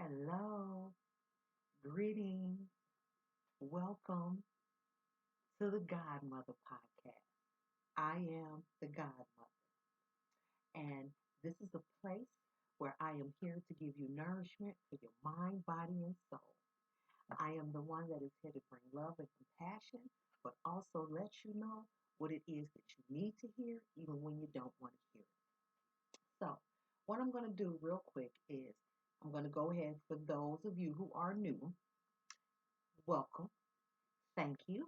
Hello, greetings, welcome to the Godmother podcast. I am the Godmother, and this is a place where I am here to give you nourishment for your mind, body, and soul. I am the one that is here to bring love and compassion, but also let you know what it is that you need to hear, even when you don't want to hear it. So, what I'm going to do real quick is I'm going to go ahead for those of you who are new, welcome, thank you.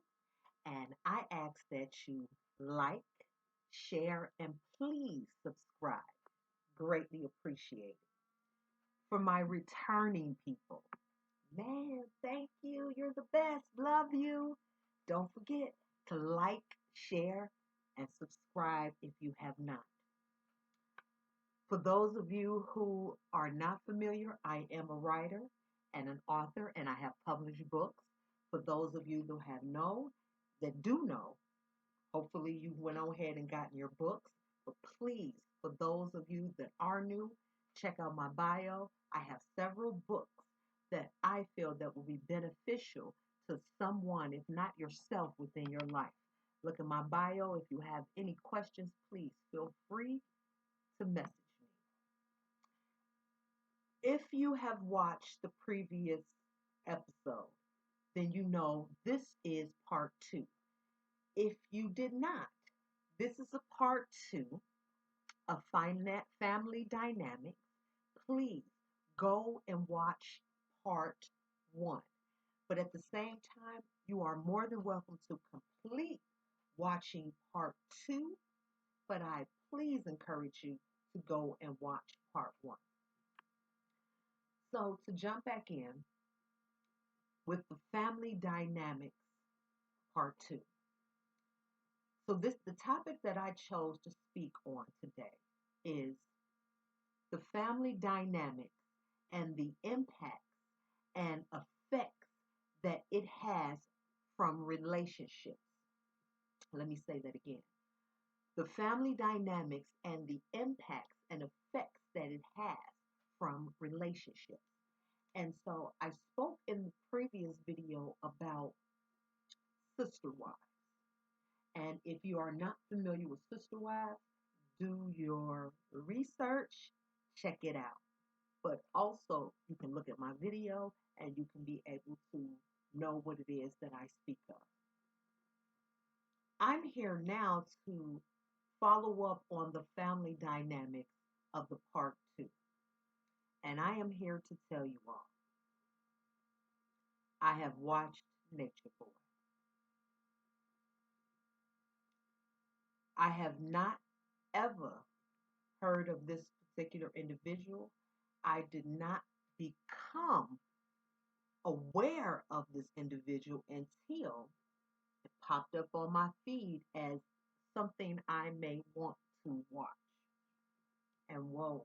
And I ask that you like, share, and please subscribe. Greatly appreciated. For my returning people, man, thank you. You're the best. Love you. Don't forget to like, share, and subscribe if you have not. For those of you who are not familiar, I am a writer and an author, and I have published books. For those of you that do know, hopefully you went on ahead and gotten your books. But please, for those of you that are new, check out my bio. I have several books that I feel that will be beneficial to someone, if not yourself, within your life. Look at my bio. If you have any questions, please feel free to message me. If you have watched the previous episode, then you know this is part two. If you did not, this is a part two of Family Dynamics. Please go and watch part one. But at the same time, you are more than welcome to complete watching part two. But I please encourage you to go and watch part one. So to jump back in with the Family Dynamics part two. So the topic that I chose to speak on today is the family dynamics and the impacts and effects that it has from relationships. Let me say that again. The family dynamics and the impacts and effects that it has from relationships. And so I spoke in the previous video about sister wives. And if you are not familiar with sister wives, do your research, check it out. But also, you can look at my video and you can be able to know what it is that I speak of. I'm here now to follow up on the family dynamics of the part two. And I am here to tell you all, I have watched Nature Boy. I have not ever heard of this particular individual. I did not become aware of this individual until it popped up on my feed as something I may want to watch. And whoa,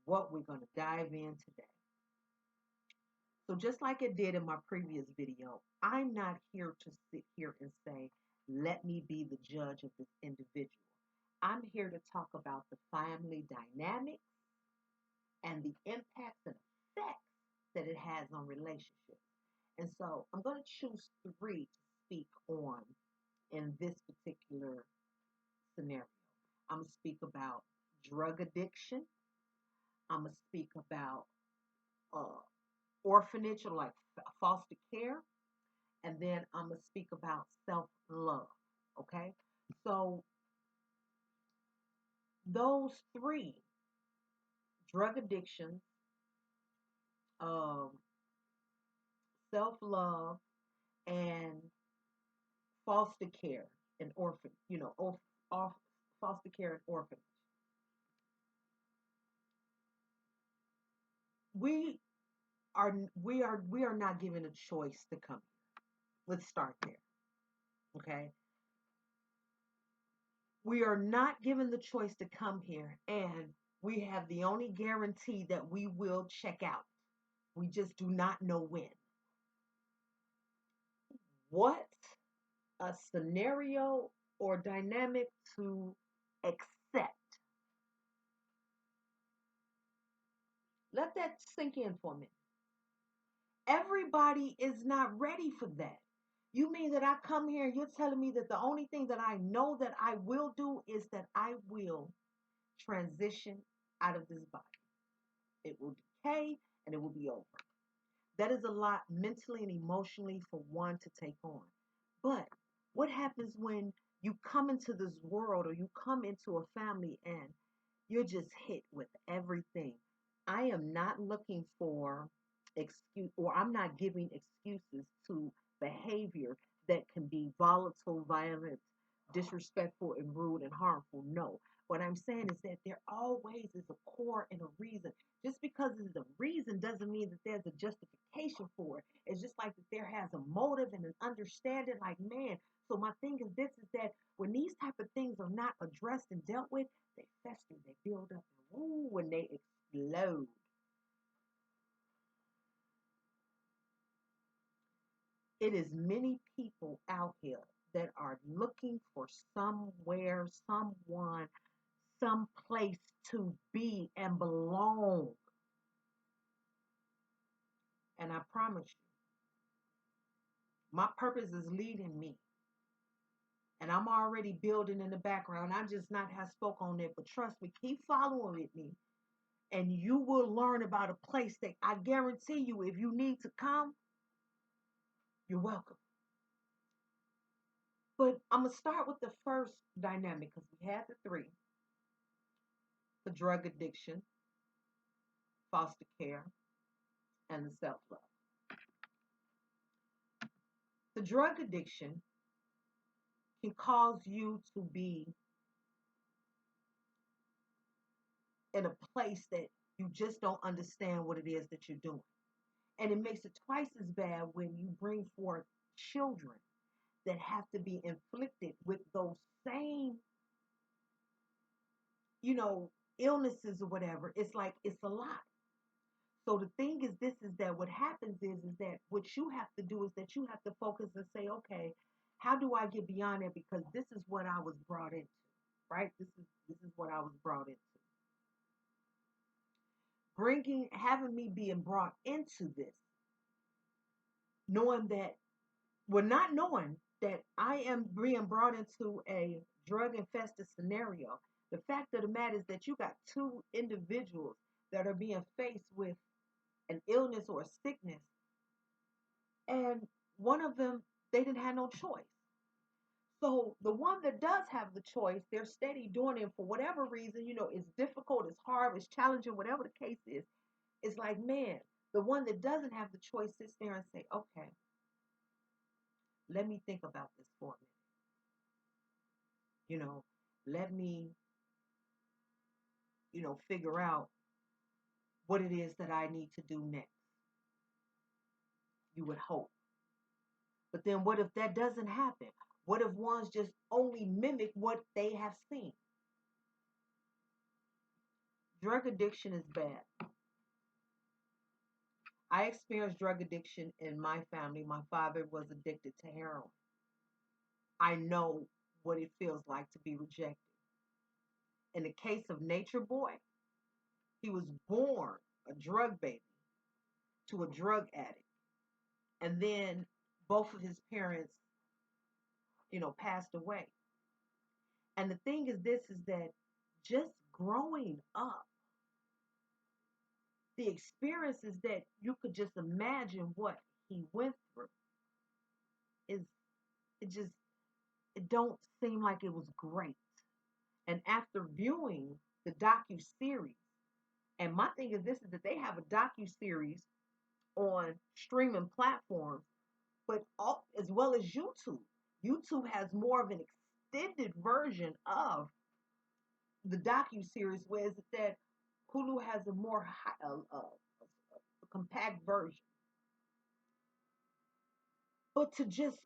what we're going to dive in today. So just like it did in my previous video, I'm not here to sit here and say, let me be the judge of this individual. I'm here to talk about the family dynamics and the impacts and effects that it has on relationships. And so I'm going to choose three to speak on in this particular scenario. I'm going to speak about drug addiction. I'm going to speak about orphanage or like foster care. And then I'm going to speak about self-love. Okay? So those three, drug addiction, um, self-love, and foster care and orphan, foster care and orphanage. We we are not given a choice to come here. Let's start there. Okay? We are not given the choice to come here, and we have the only guarantee that we will check out. We just do not know when. What a scenario or dynamic to accept. Let that sink in for a minute. Everybody is not ready for that. You mean that I come here and you're telling me that the only thing that I know that I will do is that I will transition out of this body. It will decay and it will be over. That is a lot mentally and emotionally for one to take on. But what happens when you come into this world or you come into a family and you're just hit with everything? I am not looking for excuse, or I'm not giving excuses to behavior that can be volatile, violent, disrespectful, and rude and harmful. No. What I'm saying is that there always is a core and a reason. Just because there's a reason doesn't mean that there's a justification for it. It's just like that there has a motive and an understanding, like, man. So my thing is this, is that when these type of things are not addressed and dealt with, they fester, they build up, and woo, when they explode. It is many people out here that are looking for somewhere, someone, some place to be and belong. And I promise you, my purpose is leading me. And I'm already building in the background. I just not have spoke on it, but trust me, keep following with me. And you will learn about a place that I guarantee you, if you need to come, you're welcome. But I'm going to start with the first dynamic because we had the three: the drug addiction, foster care, and the self love. The drug addiction can cause you to be in a place that you just don't understand what it is that you're doing. And it makes it twice as bad when you bring forth children that have to be inflicted with those same, you know, illnesses or whatever. It's like it's a lot. So the thing is this, is that what happens is that what you have to do is that you have to focus and say, okay, how do I get beyond it? Because this is what I was brought into, right? This is what I was brought into. Having me being brought into this, knowing that, well, not knowing that I am being brought into a drug infested scenario. The fact of the matter is that you got two individuals that are being faced with an illness or a sickness, and one of them, they didn't have no choice. So the one that does have the choice, they're steady doing it for whatever reason. It's difficult, it's hard, it's challenging, whatever the case is. It's like, man, the one that doesn't have the choice sits there and say, okay, let me think about this for a minute. Let me, figure out what it is that I need to do next. You would hope. But then what if that doesn't happen? What if ones just only mimic what they have seen? Drug addiction is bad. I experienced drug addiction in my family. My father was addicted to heroin. I know what it feels like to be rejected. In the case of Nature Boy, he was born a drug baby to a drug addict. And then both of his parents, passed away. And the thing is this, is that just growing up, the experiences that you could just imagine what he went through is, it don't seem like it was great. And after viewing the docu-series, and my thing is this, is that they have a docu-series on streaming platforms, but as well as YouTube. YouTube has more of an extended version of the docu-series, whereas that Hulu has a more compact version. But to just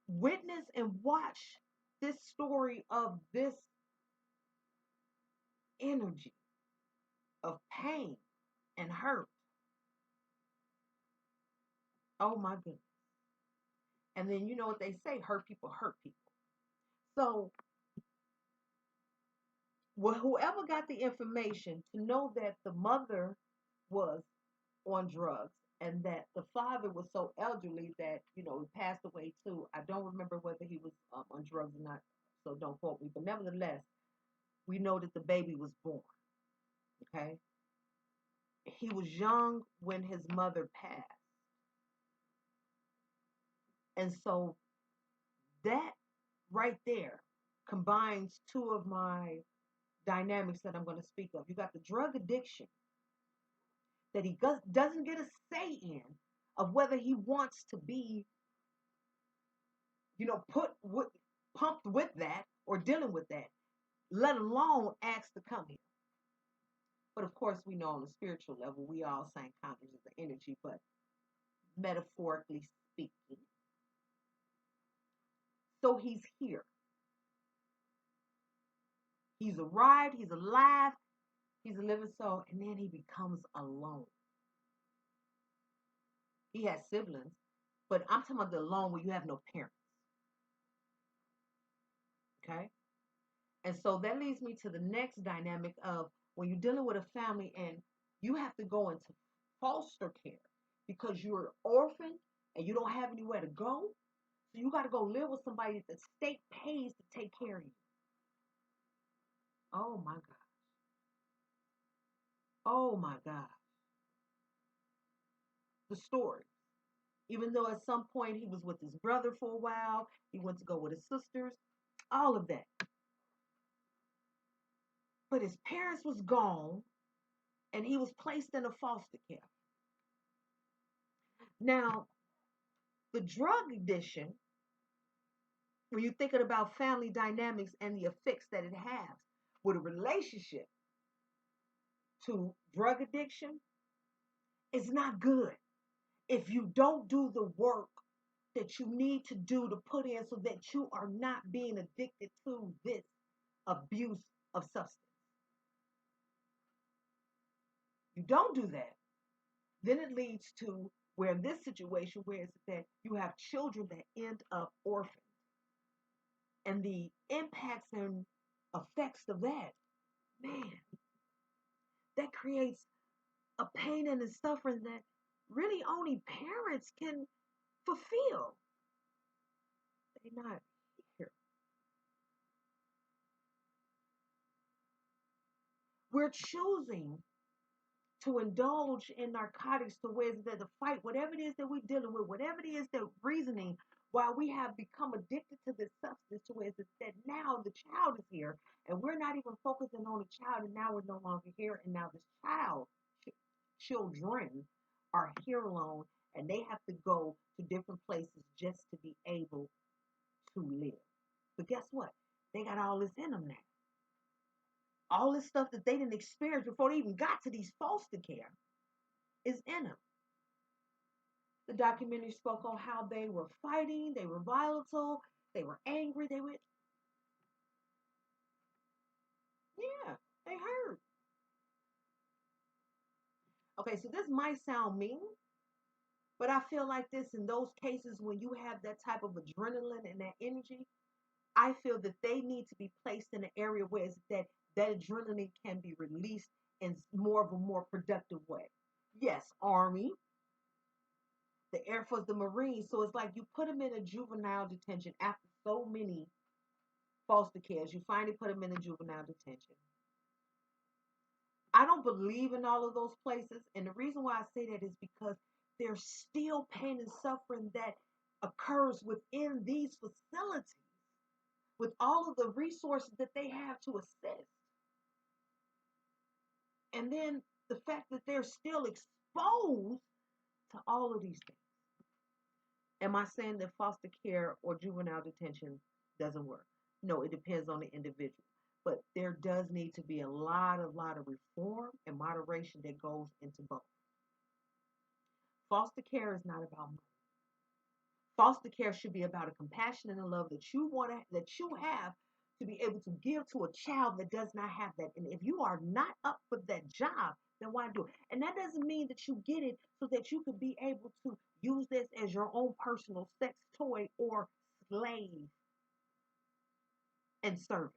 witness and watch this story of this energy of pain and hurt, oh my goodness. And then you know what they say, hurt people hurt people. So Well, whoever got the information to know that the mother was on drugs and that the father was so elderly that, he passed away too. I don't remember whether he was on drugs or not, so don't quote me. But nevertheless, we know that the baby was born. Okay. He was young when his mother passed. And so that right there combines two of my dynamics that I'm going to speak of. You got the drug addiction that he doesn't get a say in of whether he wants to be, pumped with that or dealing with that, let alone ask to come here. But of course, we know on a spiritual level, we all sign conjures of the energy, but metaphorically speaking. So he's here. He's arrived, he's alive, he's a living soul, and then he becomes alone. He has siblings, but I'm talking about the alone where you have no parents. Okay? And so that leads me to the next dynamic of when you're dealing with a family and you have to go into foster care because you're orphaned and you don't have anywhere to go. So you got to go live with somebody that the state pays to take care of you. Oh my God. Oh my God. The story. Even though at some point he was with his brother for a while, he went to go with his sisters, all of that. But his parents was gone and he was placed in a foster care. Now, the drug addiction, when you're thinking about family dynamics and the effects that it has with a relationship to drug addiction, is not good if you don't do the work that you need to do to put in so that you are not being addicted to this abuse of substance. You don't do that, then it leads to where in this situation where it's that you have children that end up orphaned. And the impacts and effects of that, man, that creates a pain and a suffering that really only parents can fulfill. They're not here. We're choosing to indulge in narcotics to ways that to fight whatever it is that we're dealing with, whatever it is that reasoning, while we have become addicted to this substance to ways that now the child is here and we're not even focusing on the child and now we're no longer here and now this children are here alone and they have to go to different places just to be able to live. But guess what? They got all this in them now. All this stuff that they didn't experience before they even got to these foster care is in them. The documentary spoke on how they were fighting, they were volatile, they were angry, yeah, they hurt. Okay, so this might sound mean, but I feel like this in those cases when you have that type of adrenaline and that energy, I feel that they need to be placed in an area where it's that adrenaline can be released in more of a more productive way. Yes, Army, the Air Force, the Marines. So it's like you put them in a juvenile detention after so many foster cares. You finally put them in a juvenile detention. I don't believe in all of those places. And the reason why I say that is because there's still pain and suffering that occurs within these facilities with all of the resources that they have to assist. And then the fact that they're still exposed to all of these things. Am I saying that foster care or juvenile detention doesn't work? No, it depends on the individual. But there does need to be a lot of reform and moderation that goes into both. Foster care is not about money. Foster care should be about a compassion and a love that you have to be able to give to a child that does not have that. And if you are not up for that job, then why do it? And that doesn't mean that you get it so that you could be able to use this as your own personal sex toy or slave and servant.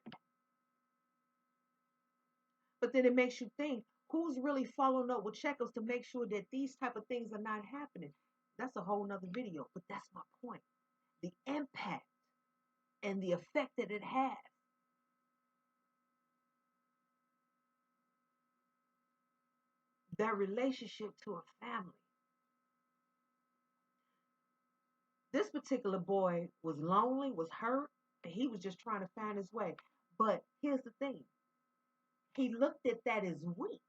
But then it makes you think, who's really following up with checkers to make sure that these type of things are not happening? That's a whole nother video, but that's my point. The impact and the effect that it has. Their relationship to a family. This particular boy was lonely, was hurt, and he was just trying to find his way. But here's the thing. He looked at that as weak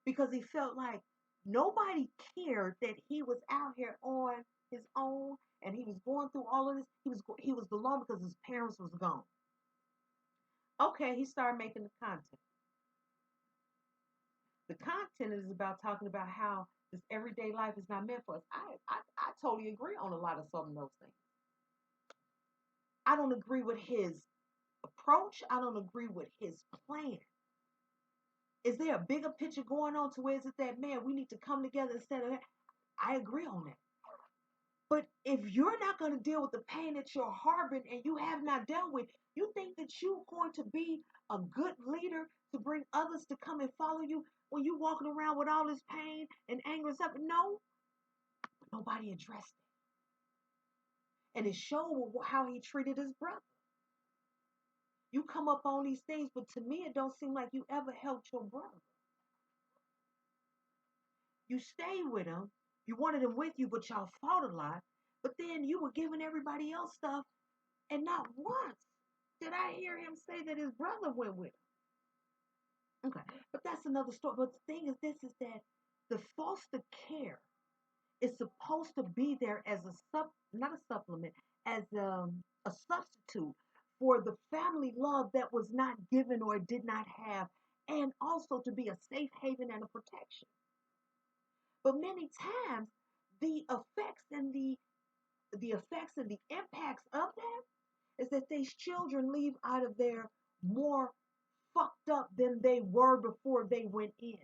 because he felt like nobody cared that he was out here on his own and he was going through all of this. He was alone because his parents was gone. Okay, he started making the content. The content is about talking about how this everyday life is not meant for us. I totally agree on a lot of some of those things. I don't agree with his approach. I don't agree with his plan. Is there a bigger picture going on to where is it that, man, we need to come together instead of that? I agree on that. But if you're not going to deal with the pain that you're harboring and you have not dealt with, you think that you're going to be a good leader to bring others to come and follow you when you're walking around with all this pain and anger and stuff? No, nobody addressed it. And it showed how he treated his brother. You come up on these things, but to me, it don't seem like you ever helped your brother. You stayed with him. You wanted him with you, but y'all fought a lot. But then you were giving everybody else stuff, and not once did I hear him say that his brother went with him. Okay, but that's another story. But the thing is, this is that the foster care is supposed to be there as not a supplement, as a substitute for the family love that was not given or did not have, and also to be a safe haven and a protection. But many times, the effects and the effects and the impacts of that is that these children leave out of there more fucked up than they were before they went in.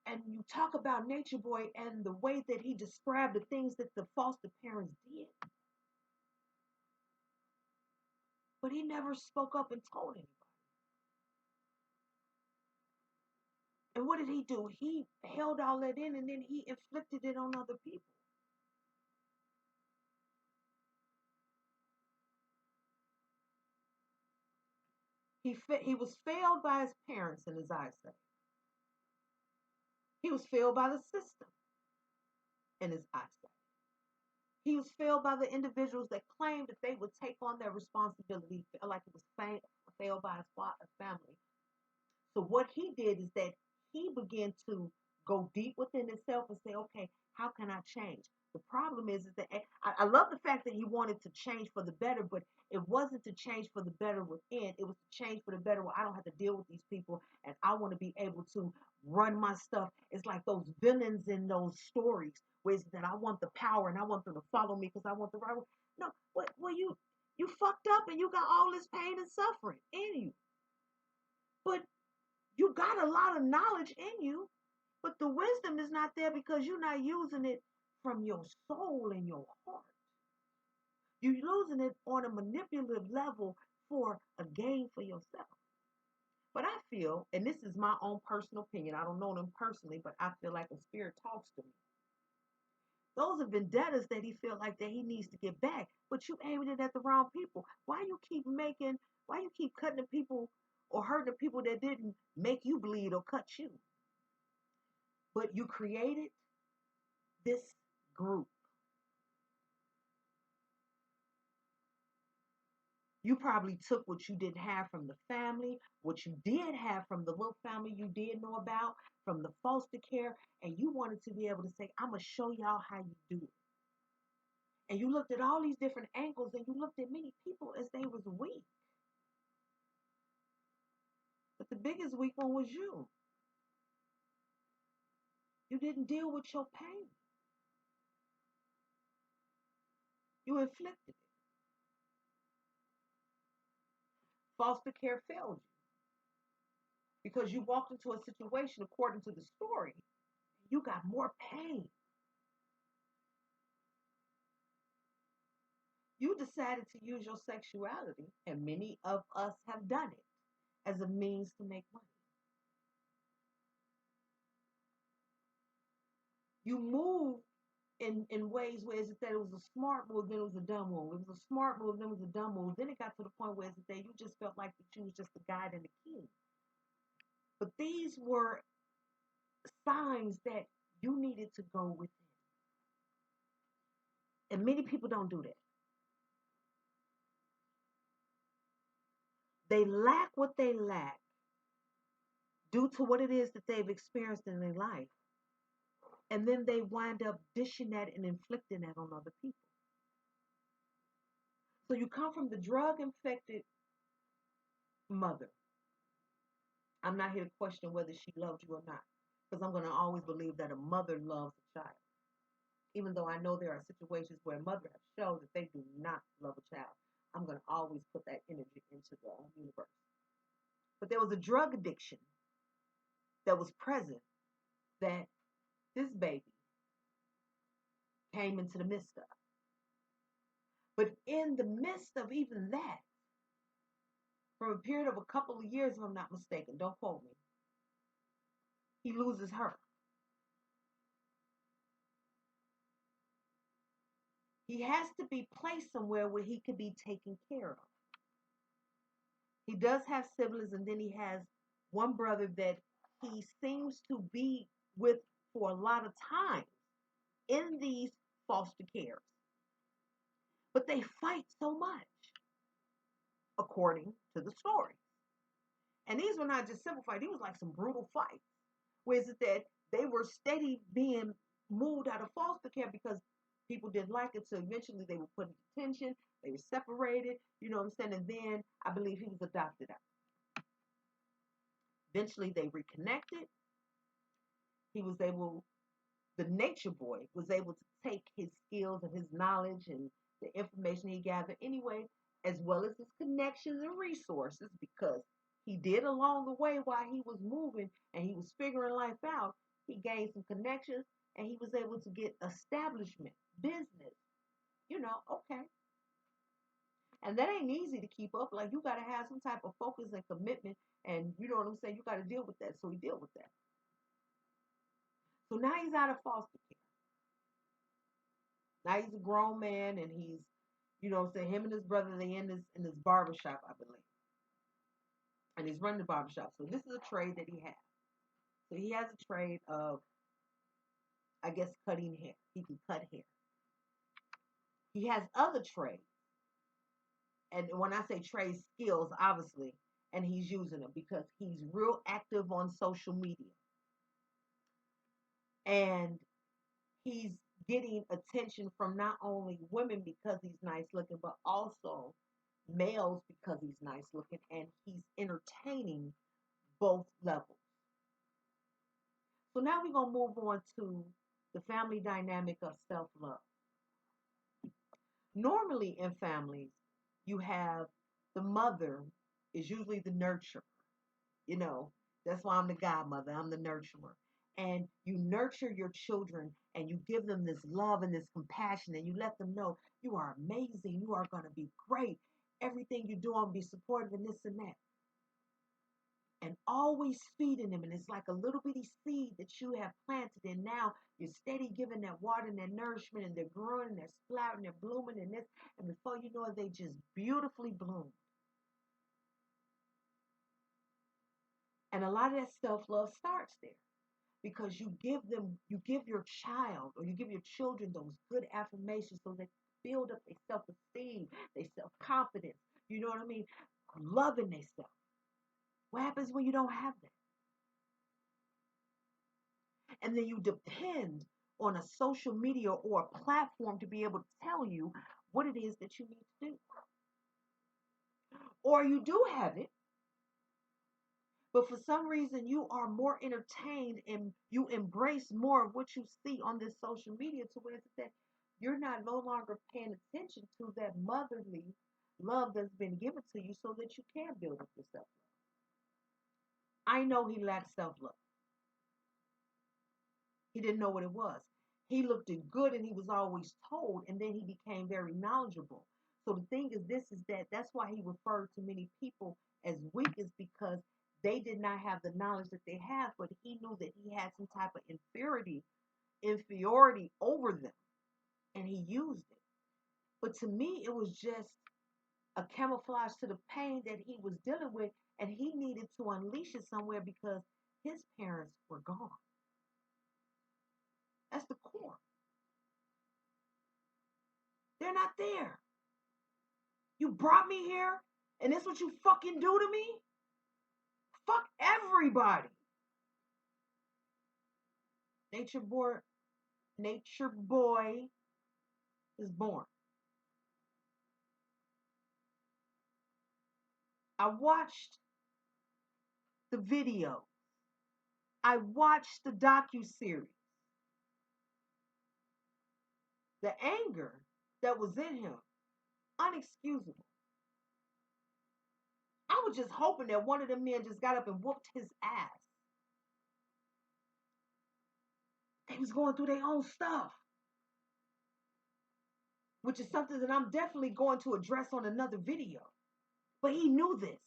And you talk about Nature Boy and the way that he described the things that the foster parents did. But he never spoke up and told anybody. And what did he do? He held all that in and then he inflicted it on other people. He was failed by his parents in his eyesight. He was failed by the system in his eyesight. He was failed by the individuals that claimed that they would take on their responsibility, like it was failed by his family. So what he did is that he began to go deep within himself and say, okay, how can I change? The problem is that I love the fact that he wanted to change for the better, but it wasn't to change for the better within. It was to change for the better where I don't have to deal with these people and I want to be able to run my stuff. It's like those villains in those stories where it's that I want the power and I want them to follow me because I want the right way. No, well, you fucked up and you got all this pain and suffering in you. But you got a lot of knowledge in you, but the wisdom is not there because you're not using it from your soul and your heart. You're using it on a manipulative level for a gain for yourself. But I feel, and this is my own personal opinion, I don't know them personally, but I feel like a spirit talks to me. Those are vendettas that he feel like that he needs to get back, but you aiming it at the wrong people. Why you keep cutting the people or hurting the people that didn't make you bleed or cut you? But you created this group. You probably took what you didn't have from the family, what you did have from the little family you did know about, from the foster care, and you wanted to be able to say, I'm going to show y'all how you do it. And you looked at all these different angles and you looked at many people as they was weak. But the biggest weak one was you. You didn't deal with your pain. You inflicted it. Foster care failed you because you walked into a situation according to the story. You got more pain. You decided to use your sexuality, and many of us have done it, as a means to make money. You move in ways where it's that it was a smart move, then it was a dumb move. It was a smart move, then it was a dumb move. Then it got to the point where it's that you just felt like that you was just the guide and the king. But these were signs that you needed to go within. And many people don't do that. They lack what they lack due to what it is that they've experienced in their life. And then they wind up dishing that and inflicting that on other people. So you come from the drug infected mother. I'm not here to question whether she loved you or not, because I'm going to always believe that a mother loves a child. Even though I know there are situations where mothers have shown that they do not love a child, I'm going to always put that energy into the universe. But there was a drug addiction that was present that this baby came into the midst of. But in the midst of even that, from a period of a couple of years, if I'm not mistaken, don't quote me, he loses her. He has to be placed somewhere where he can be taken care of. He does have siblings, and then he has one brother that he seems to be with for a lot of time in these foster cares. But they fight so much, according to the story. And these were not just simple fights, these was like some brutal fights. Where is it that they were steady being moved out of foster care because people didn't like it, so eventually they were put in detention, they were separated, you know what I'm saying? And then I believe he was adopted out. Eventually they reconnected. He was able, the nature boy was able to take his skills and his knowledge and the information he gathered anyway, as well as his connections and resources, because he did along the way while he was moving and he was figuring life out, he gained some connections and he was able to get establishment, business, okay. And that ain't easy to keep up. Like, you got to have some type of focus and commitment, and you know what I'm saying? You got to deal with that. So he dealt with that. So now he's out of foster care. Now he's a grown man, and he's, him and his brother, they in this barbershop, I believe. And he's running the barbershop. So this is a trade that he has. So he has a trade of, I guess, cutting hair. He can cut hair. He has other trades. And when I say trade skills, obviously, and he's using them because he's real active on social media. And he's getting attention from not only women because he's nice looking, but also males because he's nice looking, and he's entertaining both levels. So now we're going to move on to the family dynamic of self-love. Normally in families, you have the mother is usually the nurturer. That's why I'm the godmother. I'm the nurturer. And you nurture your children and you give them this love and this compassion and you let them know you are amazing. You are going to be great. Everything you do, I'll be supportive and this and that. And always feeding them. And it's like a little bitty seed that you have planted. And now you're steady giving that water and that nourishment, and they're growing and they're sprouting, they're blooming and this. And before you know it, they just beautifully bloom. And a lot of that self-love starts there because you give your child or you give your children those good affirmations so they build up their self-esteem, their self-confidence. You know what I mean? Loving themselves. What happens when you don't have that? And then you depend on a social media or a platform to be able to tell you what it is that you need to do. Or you do have it, but for some reason you are more entertained and you embrace more of what you see on this social media to where it's that you're no longer paying attention to that motherly love that's been given to you so that you can build up your self-love. I know he lacked self-love. He didn't know what it was. He looked good and he was always told, and then he became very knowledgeable. So the thing is, this is that's why he referred to many people as weak, is because they did not have the knowledge that they have, but he knew that he had some type of inferiority over them, and he used it. But to me, it was just a camouflage to the pain that he was dealing with, and he needed to unleash it somewhere because his parents were gone. That's the core. They're not there. You brought me here, and this what you fucking do to me? Fuck everybody. Nature boy, Nature Boy is born. I watched the video. I watched the docu-series. The anger that was in him, unexcusable. I was just hoping that one of them men just got up and whooped his ass. They was going through their own stuff, which is something that I'm definitely going to address on another video. But he knew this.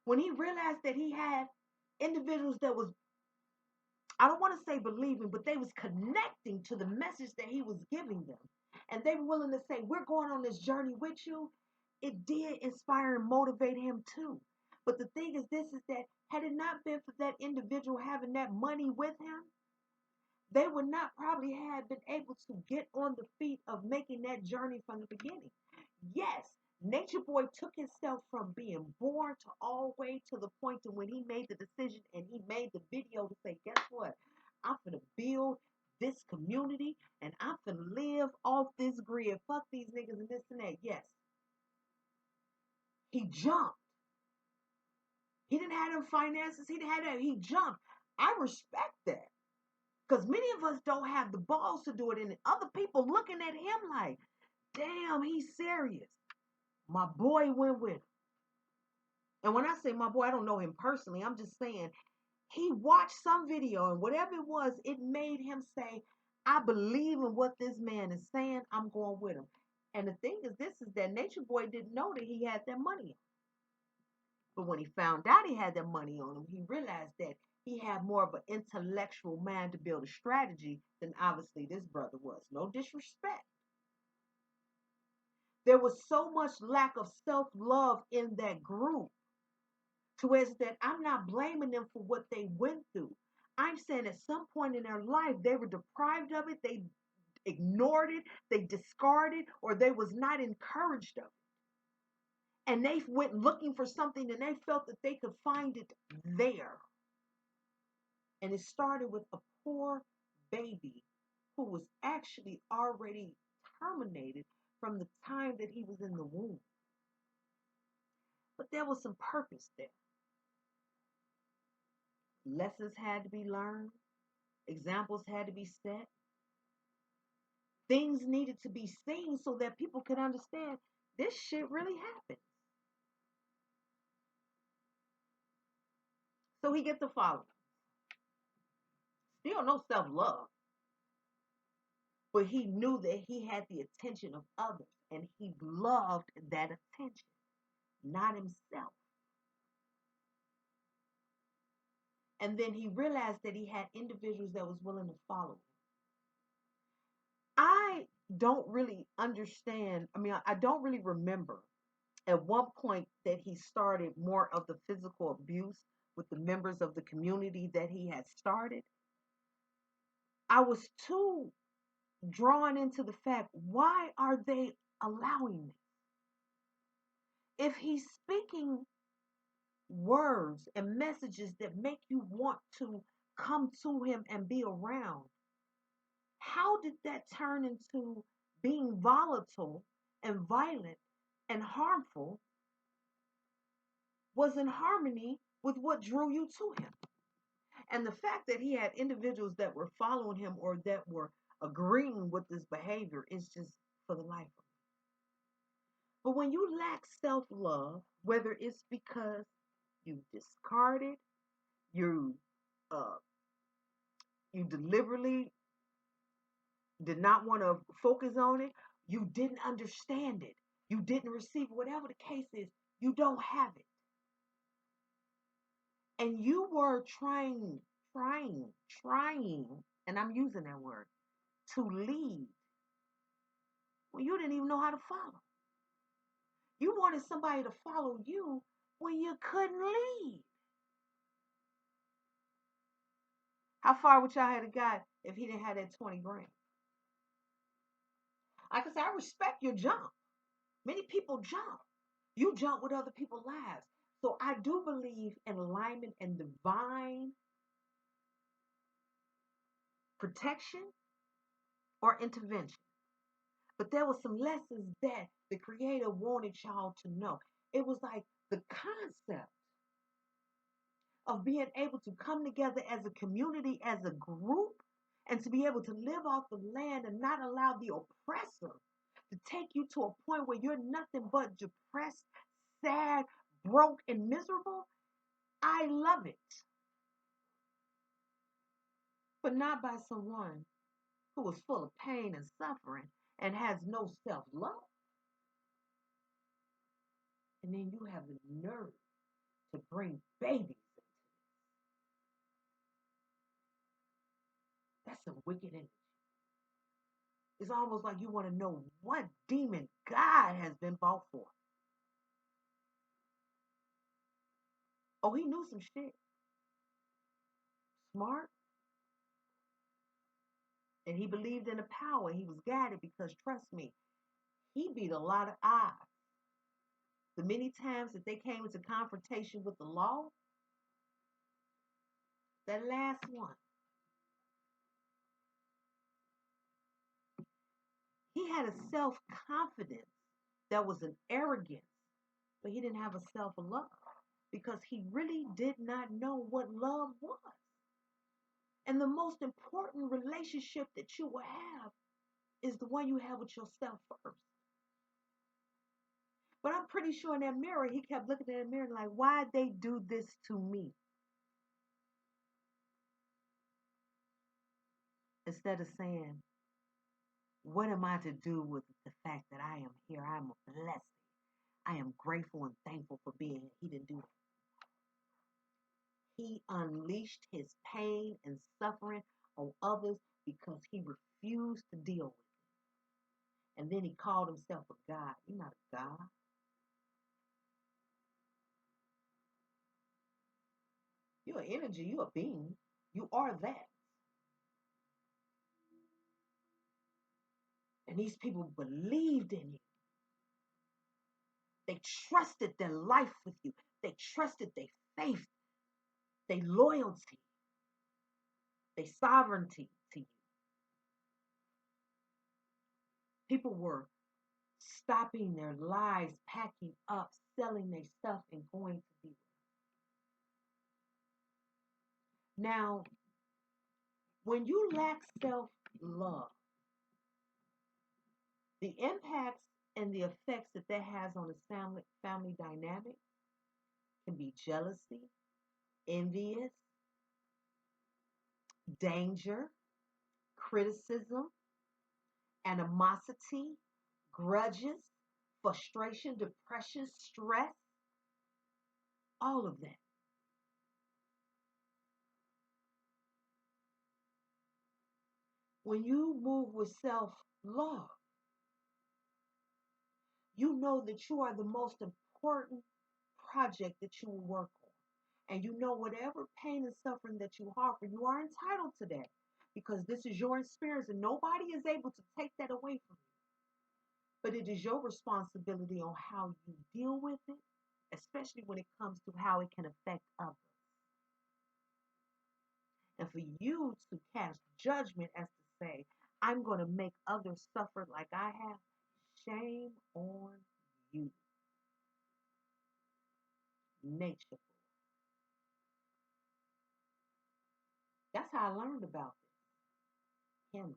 When he realized that he had individuals that was, I don't want to say believing, but they was connecting to the message that he was giving them. And they were willing to say, we're going on this journey with you. It did inspire and motivate him too. But the thing is, this is that had it not been for that individual having that money with him, they would not probably have been able to get on the feet of making that journey from the beginning. Yes, Nature Boy took himself from being born to all the way to the point to when he made the decision and he made the video to say, guess what? I'm going to build this community and I'm going to live off this grid. Fuck these niggas and this and that. Yes. He jumped. He didn't have them finances. He didn't have that. He jumped. I respect that. Because many of us don't have the balls to do it. And other people looking at him like, damn, he's serious. My boy went with him. And when I say my boy, I don't know him personally. I'm just saying he watched some video and whatever it was, it made him say, I believe in what this man is saying. I'm going with him. And the thing is, this is that Nature Boy didn't know that he had that money. But when he found out he had that money on him, he realized that he had more of an intellectual mind to build a strategy than obviously this brother was. No disrespect. There was so much lack of self-love in that group to where it's that I'm not blaming them for what they went through. I'm saying at some point in their life, they were deprived of it, they ignored it, they discarded, or they was not encouraged of it. And they went looking for something and they felt that they could find it there. And it started with a poor baby who was actually already terminated from the time that he was in the womb. But there was some purpose there. Lessons had to be learned, examples had to be set, things needed to be seen so that people could understand this shit really happened. So he gets the following. Still no self-love. But he knew that he had the attention of others and he loved that attention, not himself. And then he realized that he had individuals that was willing to follow him. I don't really understand. I don't really remember at one point that he started more of the physical abuse with the members of the community that he had started. I was too drawn into the fact, why are they allowing this? If he's speaking words and messages that make you want to come to him and be around, how did that turn into being volatile and violent and harmful was in harmony with what drew you to him? And the fact that he had individuals that were following him or that were agreeing with this behavior is just for the life of me. But when you lack self-love, whether it's because you discarded, you uh, you deliberately did not want to focus on it, You didn't understand it. You didn't receive it. Whatever the case is, you don't have it. And you were trying, and I'm using that word, to lead when you didn't even know how to follow. You wanted somebody to follow you when you couldn't lead. How far would y'all have got if he didn't have that 20 grand? Like I said, I respect your jump. Many people jump. You jump with other people's lives. So I do believe in alignment and divine protection or intervention. But there were some lessons that the Creator wanted y'all to know. It was like the concept of being able to come together as a community, as a group, and to be able to live off the land and not allow the oppressor to take you to a point where you're nothing but depressed, sad, broke, and miserable. I love it. But not by someone who is full of pain and suffering and has no self love. And then you have the nerve to bring babies into it. That's some wicked energy. It's almost like you want to know what demon God has been bought for. Oh, he knew some shit. Smart. And he believed in the power. He was guided because, trust me, he beat a lot of odds. The many times that they came into confrontation with the law, that last one, he had a self-confidence that was an arrogance, but he didn't have a self-love because he really did not know what love was. And the most important relationship that you will have is the one you have with yourself first. But I'm pretty sure in that mirror, he kept looking at that mirror like, why'd they do this to me? Instead of saying, what am I to do with the fact that I am here? I'm a blessing. I am grateful and thankful for being here. He didn't do that. He unleashed his pain and suffering on others because he refused to deal with it. And then he called himself a God. You're not a God. You're an energy. You're a being. You are that. And these people believed in you. They trusted their life with you. They trusted their faith, their loyalty, their sovereignty to you. People were stopping their lives, packing up, selling their stuff, and going to be with them. Now, when you lack self-love, the impacts and the effects that that has on a family dynamic can be jealousy, envious, danger, criticism, animosity, grudges, frustration, depression, stress, all of that. When you move with self love, you know that you are the most important project that you will work on. And you know whatever pain and suffering that you harbor, you are entitled to that because this is your experience and nobody is able to take that away from you. But it is your responsibility on how you deal with it, especially when it comes to how it can affect others. And for you to cast judgment as to say, I'm going to make others suffer like I have, shame on you. Nature. That's how I learned about him,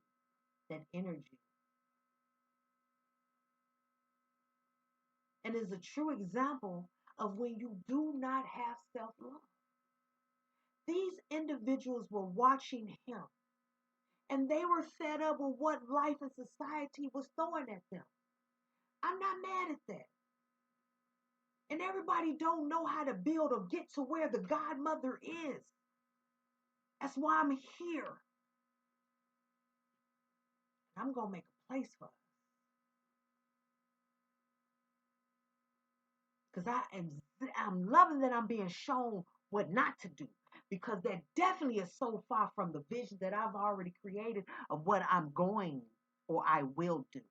that energy. And is a true example of when you do not have self love. These individuals were watching him And they were fed up with what life and society was throwing at them. I'm not mad at that. And everybody don't know how to build or get to where the godmother is. That's why I'm here. I'm going to make a place for us. Because I'm loving that I'm being shown what not to do. Because that definitely is so far from the vision that I've already created of what I'm going or I will do.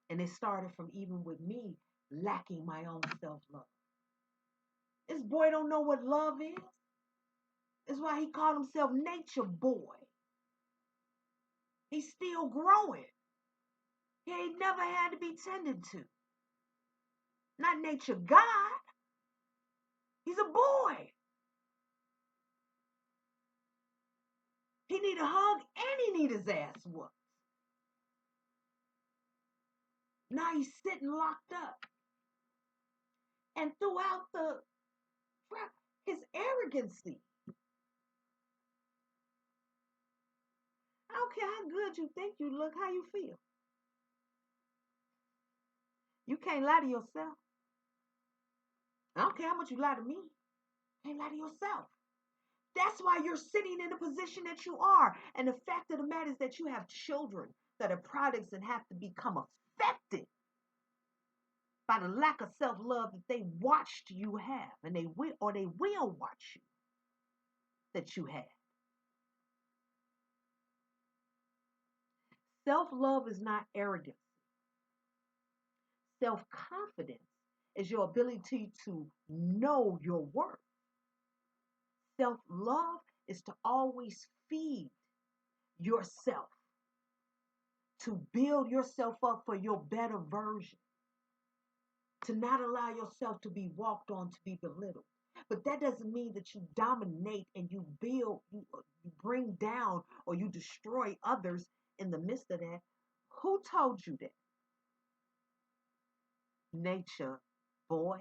And it started from even with me lacking my own self-love. This boy don't know what love is. That's why he called himself Nature Boy. He's still growing. He ain't never had to be tended to. Not nature God. He's a boy. He need a hug and he need his ass whooped. Now he's sitting locked up. And throughout his arrogancy. I don't care how good you think you look, how you feel. You can't lie to yourself. I don't care how much you lie to me. You can't lie to yourself. That's why you're sitting in the position that you are. And the fact of the matter is that you have children that are products and have to become affected by the lack of self-love that they watched you have. And they will watch you that you have. Self-love is not arrogance. Self-confidence is your ability to know your worth. Self-love is to always feed yourself, to build yourself up for your better version, to not allow yourself to be walked on, to be belittled. But that doesn't mean that you dominate and you build, you bring down or you destroy others in the midst of that. Who told you that? Nature Boy.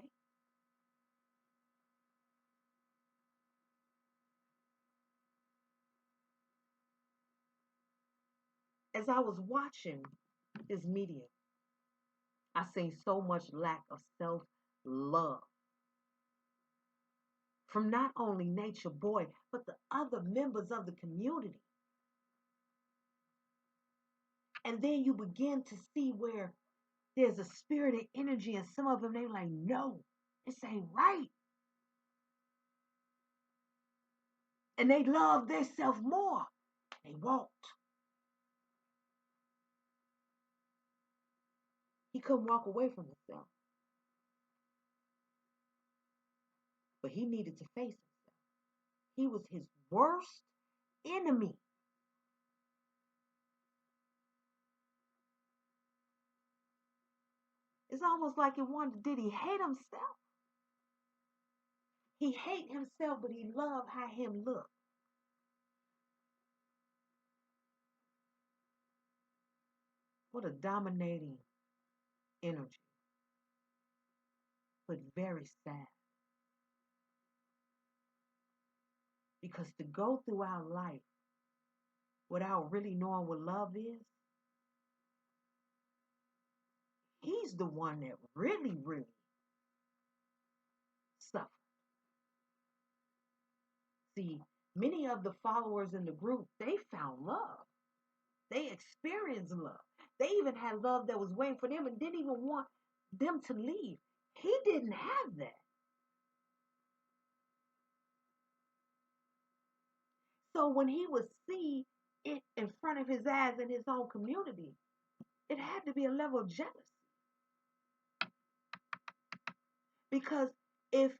As I was watching this media, I seen so much lack of self-love from not only Nature Boy, but the other members of the community. And then you begin to see where there's a spirited energy, and some of them, they like, no, this ain't right. And they love themselves more. They won't. He couldn't walk away from himself. But he needed to face himself. He was his worst enemy. It's almost like he wondered, did he hate himself? He hate himself, but he loved how him looked. What a dominating energy, but very sad. Because to go through our life without really knowing what love is, he's the one that really, really suffered. See, many of the followers in the group, they found love. They experienced love. They even had love that was waiting for them and didn't even want them to leave. He didn't have that. So when he would see it in front of his eyes in his own community, it had to be a level of jealousy. Because if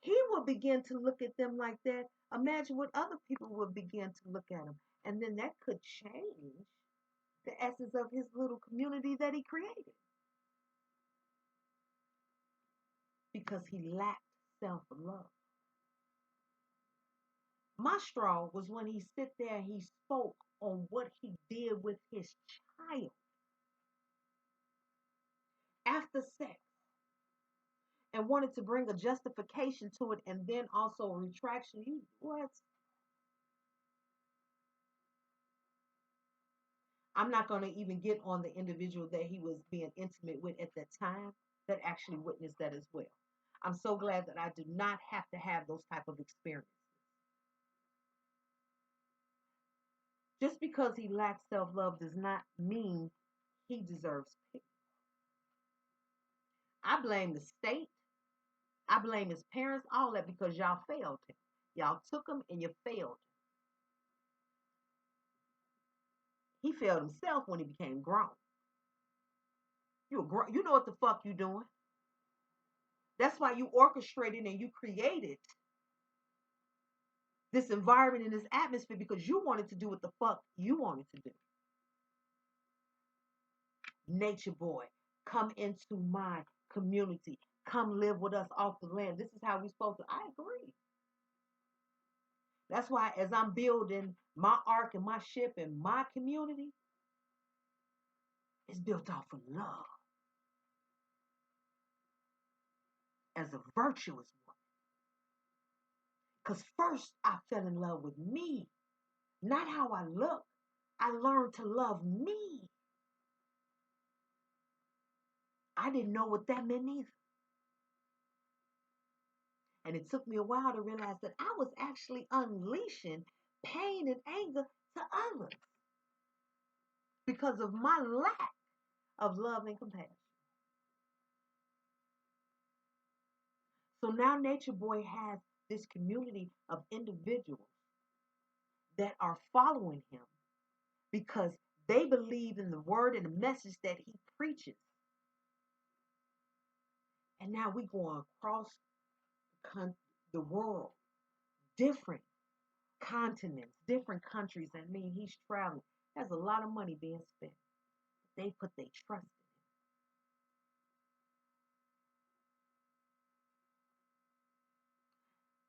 he would begin to look at them like that, imagine what other people would begin to look at him. And then that could change the essence of his little community that he created. Because he lacked self-love. My straw was when he sit there and he spoke on what he did with his child after sex and wanted to bring a justification to it and then also a retraction. You what? I'm not going to even get on the individual that he was being intimate with at that time that actually witnessed that as well. I'm so glad that I do not have to have those type of experiences. Just because he lacks self-love does not mean he deserves pity. I blame the state. I blame his parents, all that because y'all failed him. Y'all took him and you failed him. He failed himself when he became grown. You know what the fuck you doing. That's why you orchestrated and you created this environment and this atmosphere because you wanted to do what the fuck you wanted to do. Nature boy, come into my community. Come live with us off the land. This is how we're supposed to. I agree. That's why as I'm building my ark and my ship and my community, it's built off of love as a virtuous one. Because first I fell in love with me, not how I look. I learned to love me. I didn't know what that meant either. And it took me a while to realize that I was actually unleashing pain and anger to others because of my lack of love and compassion. So now Nature Boy has this community of individuals that are following him because they believe in the word and the message that he preaches. And now we going across the world, different continents, different countries. I mean, he's traveling. There's a lot of money being spent. They put their trust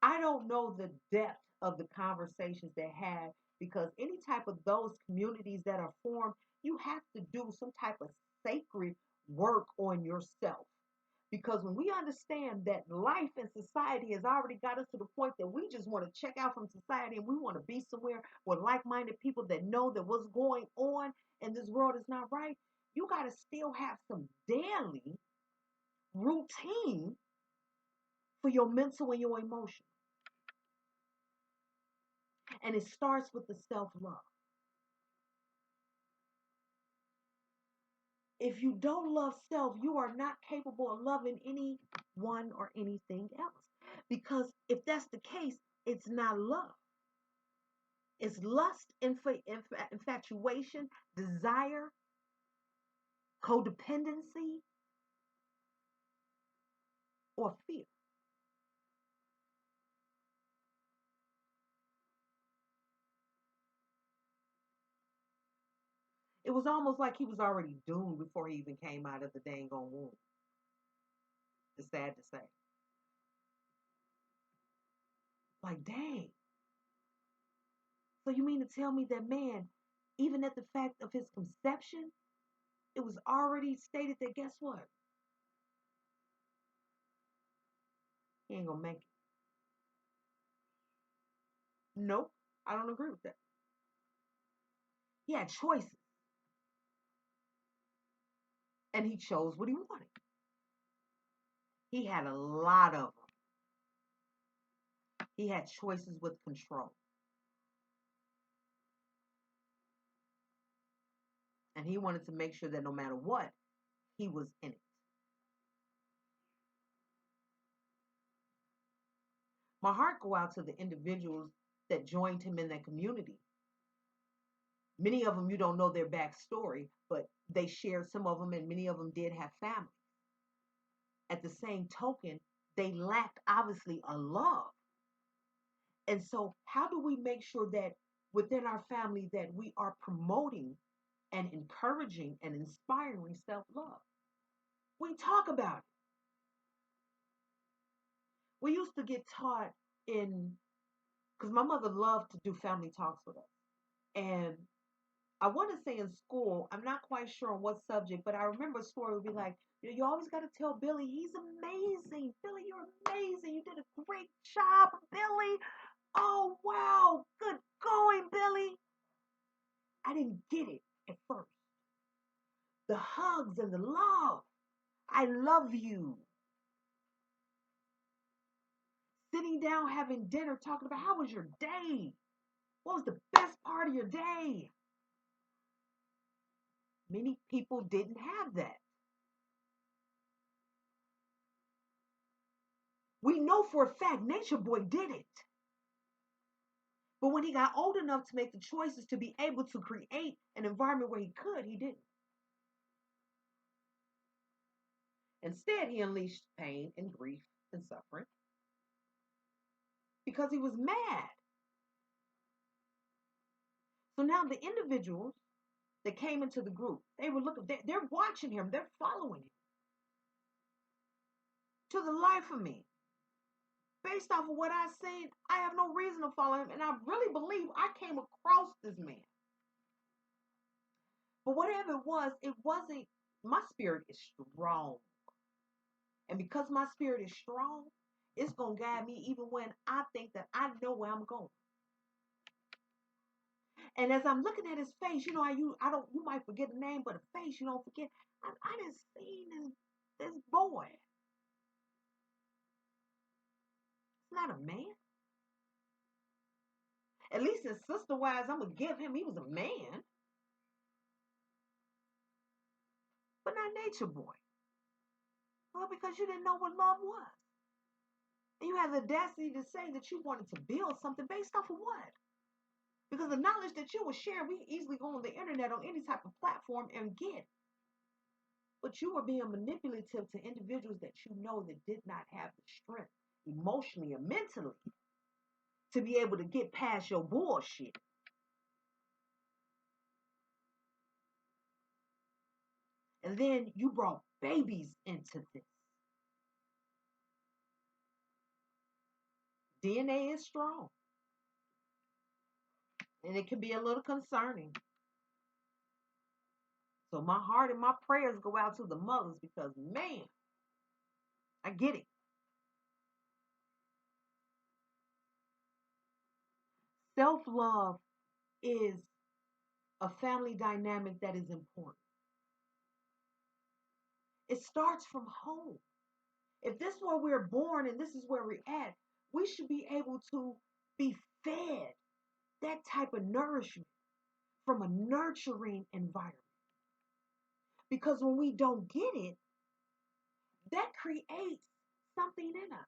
in him. I don't know the depth of the conversations they have because any type of those communities that are formed, you have to do some type of sacred work on yourself. Because when we understand that life and society has already got us to the point that we just want to check out from society and we want to be somewhere with like-minded people that know that what's going on in this world is not right, you got to still have some daily routine for your mental and your emotion. And it starts with the self-love. If you don't love self, you are not capable of loving anyone or anything else. Because if that's the case, it's not love. It's lust, infatuation, desire, codependency, or fear. It was almost like he was already doomed before he even came out of the dang on womb. It's sad to say. Like, dang. So you mean to tell me that man, even at the fact of his conception, it was already stated that guess what? He ain't gonna make it. Nope, I don't agree with that. He had choices, and he chose what he wanted. He had a lot of them. He had choices with control. And he wanted to make sure that no matter what, he was in it. My heart go out to the individuals that joined him in that community. Many of them, you don't know their backstory, but they shared some of them, and many of them did have family. At the same token, they lacked, obviously, a love. And so how do we make sure that within our family that we are promoting and encouraging and inspiring self-love? We talk about it. We used to get taught in, because my mother loved to do family talks with us. And I want to say in school, I'm not quite sure on what subject, but I remember a story would be like, you always got to tell Billy, he's amazing. Billy, you're amazing. You did a great job, Billy. Oh, wow. Good going, Billy. I didn't get it. at first. The hugs and the love. I love you. Sitting down, having dinner, talking about how was your day? What was the best part of your day? Many people didn't have that. We know for a fact Nature Boy did it. But when he got old enough to make the choices to be able to create an environment where he could, he didn't. Instead, he unleashed pain and grief and suffering because he was mad. So now the individuals that came into the group, they were looking, they're watching him, they're following him. To the life of me, based off of what I've seen, I have no reason to follow him. And I really believe I came across this man. But whatever it wasn't, my spirit is strong. And because my spirit is strong, it's going to guide me even when I think that I know where I'm going. And as I'm looking at his face, you might forget the name, but the face you don't forget. I didn't see this boy. It's not a man. At least in sister wise, I'm gonna give him. He was a man, but not Nature Boy. Well, because you didn't know what love was, and you had the audacity to say that you wanted to build something based off of what? Because the knowledge that you were sharing, we easily go on the internet on any type of platform and get. But you were being manipulative to individuals that you know that did not have the strength, emotionally or mentally, to be able to get past your bullshit. And then you brought babies into this. DNA is strong. And it can be a little concerning. So my heart and my prayers go out to the mothers because, man, I get it. Self-love is a family dynamic that is important. It starts from home. If this is where we're born and this is where we're at, we should be able to be fed that type of nourishment from a nurturing environment. Because when we don't get it, that creates something in us.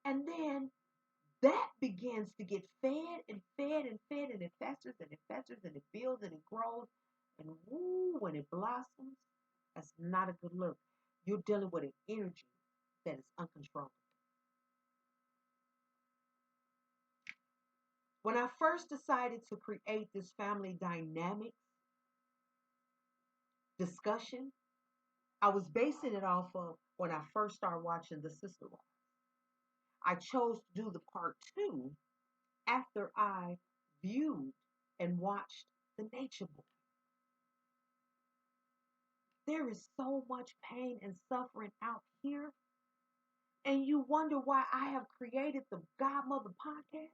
And then that begins to get fed and fed and fed, and it festers and it festers and it builds and it grows. And woo, when it blossoms, that's not a good look. You're dealing with an energy that is uncontrollable. When I first decided to create this family dynamic discussion, I was basing it off of when I first started watching The Sister Wives. I chose to do the part 2 after I viewed and watched The Nature Boy. There is so much pain and suffering out here, and you wonder why I have created the Godmother podcast.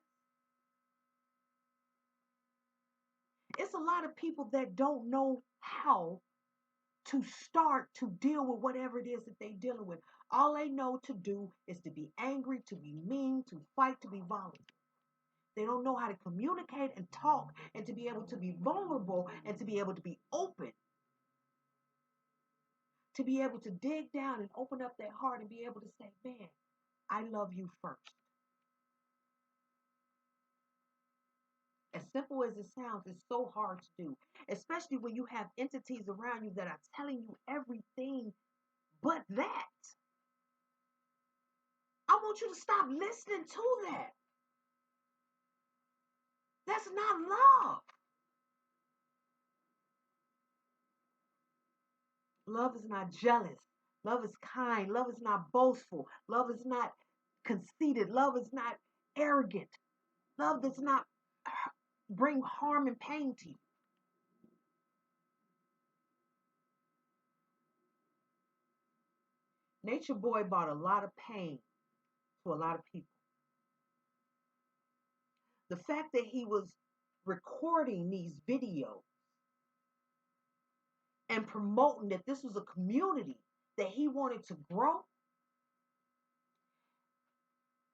It's a lot of people that don't know how to start to deal with whatever it is that they're dealing with. All they know to do is to be angry, to be mean, to fight, to be violent. They don't know how to communicate and talk and to be able to be vulnerable and to be able to be open. To be able to dig down and open up their heart and be able to say, man, I love you first. As simple as it sounds, it's so hard to do, especially when you have entities around you that are telling you everything but that. I want you to stop listening to that. That's not love. Love is not jealous. Love is kind. Love is not boastful. Love is not conceited. Love is not arrogant. Love does not bring harm and pain to you. Nature Boy brought a lot of pain to a lot of people. The fact that he was recording these videos and promoting that this was a community that he wanted to grow.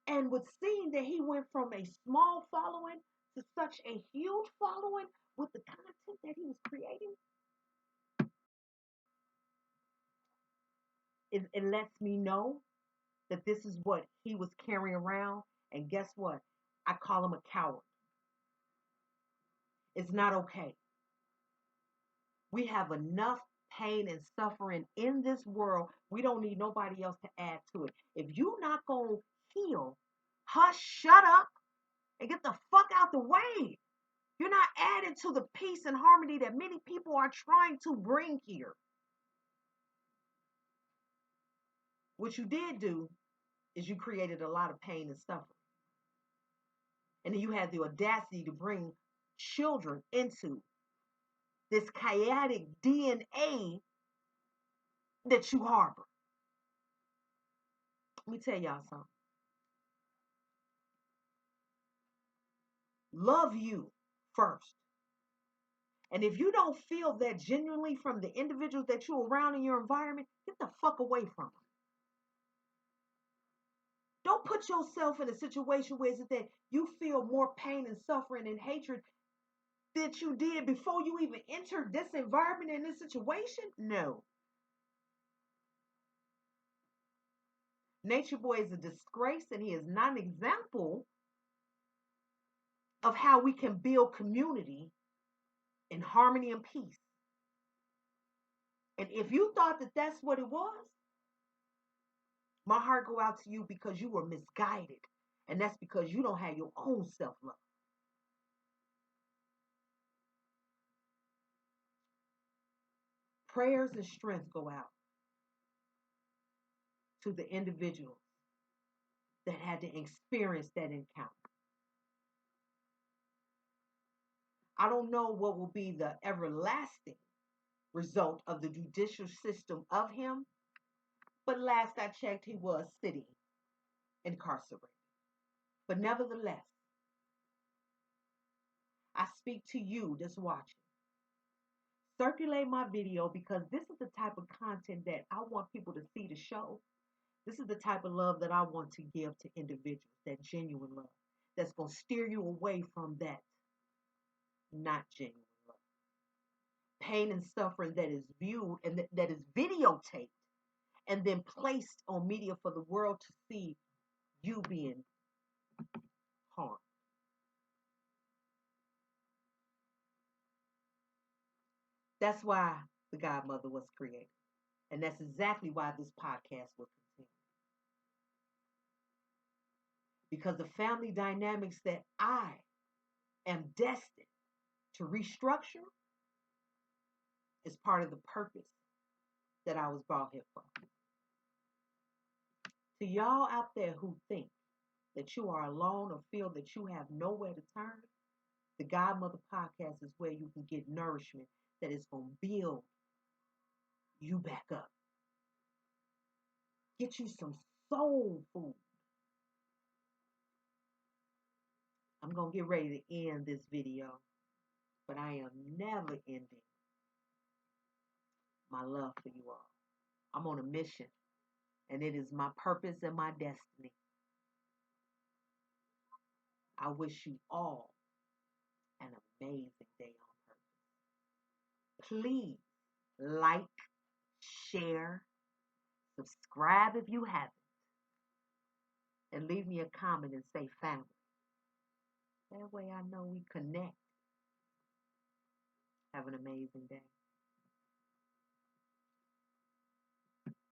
And with seeing that he went from a small following to such a huge following with the content that he was creating, it lets me know that this is what he was carrying around. And guess what? I call him a coward. It's not okay. We have enough pain and suffering in this world. We don't need nobody else to add to it. If you're not going to heal, hush, shut up, and get the fuck out the way. You're not adding to the peace and harmony that many people are trying to bring here. What you did do is you created a lot of pain and suffering. And then you had the audacity to bring children into this chaotic DNA that you harbor. Let me tell y'all something. Love you first. And if you don't feel that genuinely from the individuals that you're around in your environment, get the fuck away from them. Don't put yourself in a situation where it's that you feel more pain and suffering and hatred that you did before you even entered this environment and this situation. No. Nature Boy is a disgrace, and he is not an example of how we can build community in harmony and peace. And if you thought that that's what it was, my heart go out to you because you were misguided. And that's because you don't have your own self-love. Prayers and strength go out to the individuals that had to experience that encounter. I don't know what will be the everlasting result of the judicial system of him, but last I checked, he was sitting incarcerated. But nevertheless, I speak to you that's watching. Circulate my video because this is the type of content that I want people to see the show. This is the type of love that I want to give to individuals, that genuine love that's going to steer you away from that not genuine love. Pain and suffering that is viewed and that is videotaped and then placed on media for the world to see you being harmed. That's why the Godmother was created. And that's exactly why this podcast will continue. Because the family dynamics that I am destined to restructure is part of the purpose that I was brought here for. To y'all out there who think that you are alone or feel that you have nowhere to turn, the Godmother podcast is where you can get nourishment that is going to build you back up. Get you some soul food. I'm going to get ready to end this video, but I am never ending my love for you all. I'm on a mission, and it is my purpose and my destiny. I wish you all an amazing day on purpose. Please like, share, subscribe if you haven't, and leave me a comment and say family. That way I know we connect. Have an amazing day.